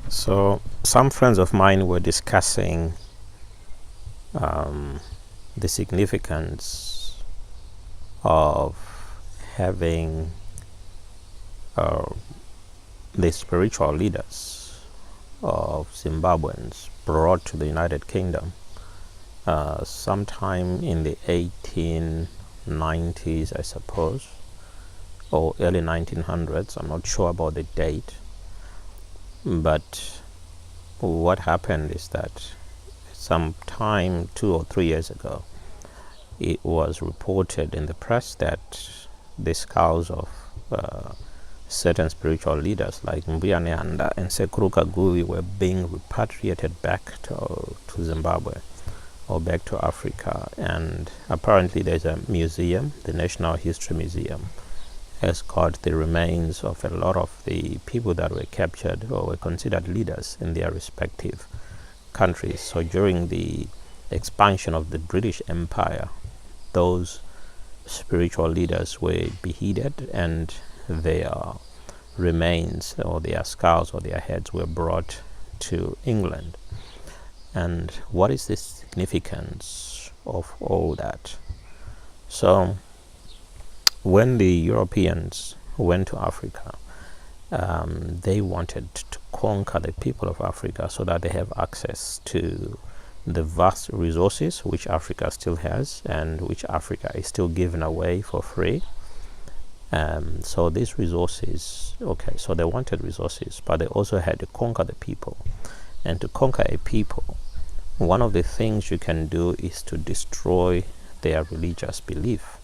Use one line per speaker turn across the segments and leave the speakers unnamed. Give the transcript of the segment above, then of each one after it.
So some friends of mine were discussing the significance of having uh, the spiritual leaders of Zimbabweans brought to the United Kingdom sometime in the 1890s, I suppose, or early 1900s. I'm not sure about the date, but what happened is that sometime 2 or 3 years ago, it was reported in the press that the skulls of certain spiritual leaders like Mbuyane and Sekuru Kaguvi were being repatriated back to Zimbabwe or back to Africa. And apparently there's a museum, the National History Museum, has got the remains of a lot of the people that were captured or were considered leaders in their respective countries. So during the expansion of the British Empire, those spiritual leaders were beheaded and their remains or their skulls or their heads were brought to England. And what is the significance of all that? So when the Europeans went to Africa, they wanted to conquer the people of Africa so that they have access to the vast resources which Africa still has and which Africa is still giving away for free. So these resources, so they wanted resources, but they also had to conquer the people. And to conquer a people, one of the things you can do is to destroy their religious belief.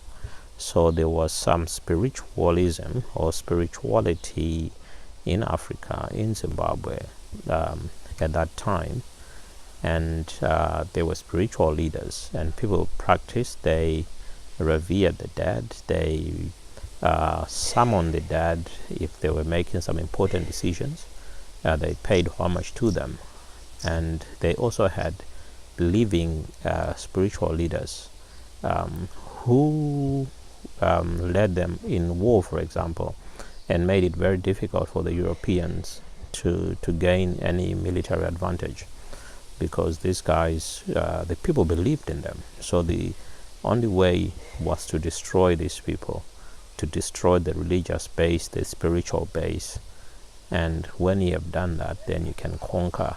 So there was some spiritualism or spirituality in Africa, in Zimbabwe, at that time. And there were spiritual leaders, and people practiced, they revered the dead, they summoned the dead if they were making some important decisions. They paid homage to them. And they also had living spiritual leaders who led them in war, for example, and made it very difficult for the Europeans to gain any military advantage, because these guys, the people believed in them. So the only way was to destroy these people, to destroy the religious base, the spiritual base. And when you have done that, then you can conquer,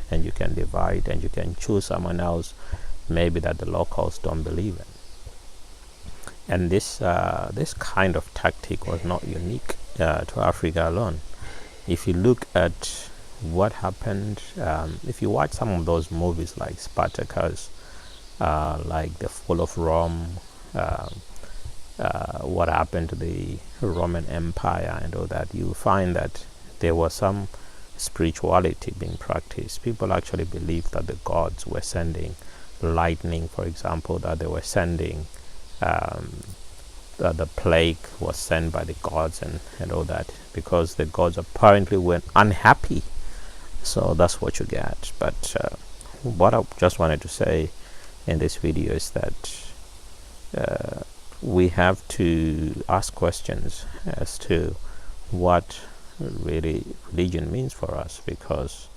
and you can divide, and you can choose someone else maybe that the locals don't believe in. And this kind of tactic was not unique to Africa alone. If you look at what happened, if you watch some of those movies like Spartacus, like The Fall of Rome, what happened to the Roman Empire and all that, you find that there was some spirituality being practiced. People actually believed that the gods were sending lightning, for example, that they were sending the plague was sent by the gods and all that, because the gods apparently were unhappy. So that's what you get. But what I just wanted to say in this video is that we have to ask questions as to what really religion means for us, because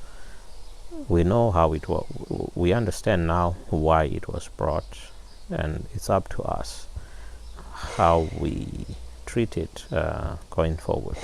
we know how it was. We understand now why it was brought, and it's up to us how we treat it going forward.